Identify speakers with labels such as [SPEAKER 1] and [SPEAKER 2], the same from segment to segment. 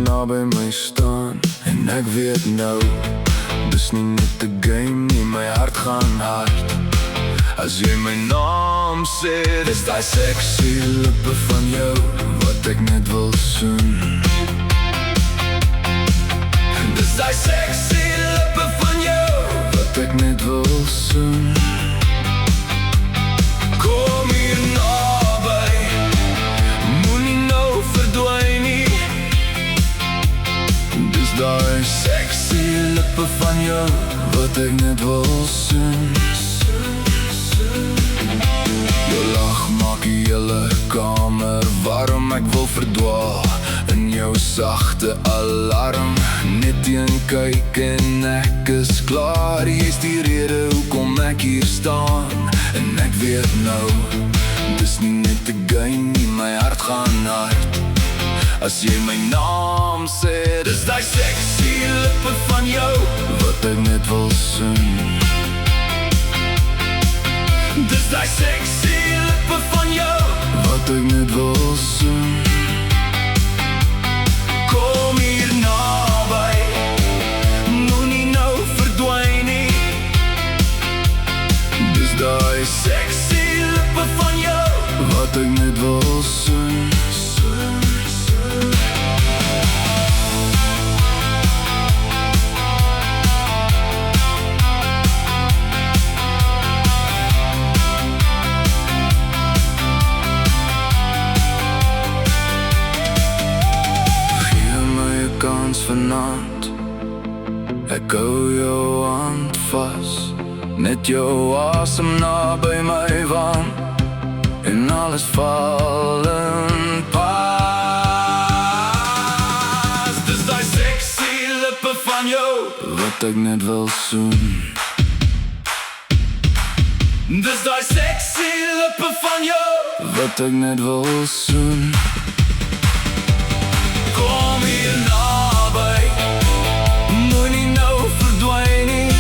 [SPEAKER 1] naby my staan. En ek weet nou, dis nie net 'n game nie, my hart gaan hard as jy my naam sê. Dis die sexy lippe van jou wat ek net wil soen. Dis die sexy lippe van jou wat ek net wil soen. Kom hier naby, moenie nou verdwyn nie. Dis die sexy lippe van jou wat ek net wil soen. Jou lach maak die hele kamer warm, ek wil verdwaal in jou sagte alarm. Net een kyk en ek is klaar, jy's die rede hoekom ek hier staan. En ek weet nou, dis nie net 'n game nie, my hart gaan hard as jy my naam sê. Dis die sexy lippe van jou wat ek net wil soen. Dis die sexy lippe van jou wat ek net wil soen. Kom hier naby, moenie nou verdwyn nie. Dis die sexy lippe van jou wat ek net wil soen. Vanaand, ek hou jou hand vas, net jou asem naby my wang, en alles val in pas. Dis die sexy lippe van jou wat ek net wil soen. Dis die sexy lippe van jou wat ek net wil soen. Kom hier naby, moenie nou verdwyn nie.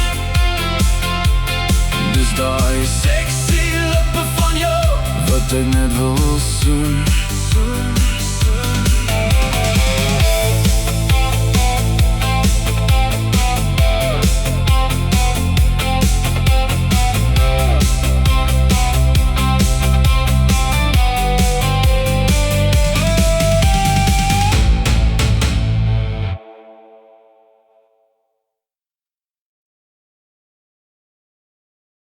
[SPEAKER 1] Dis die sexy lippe van jou wat ek net wil soen.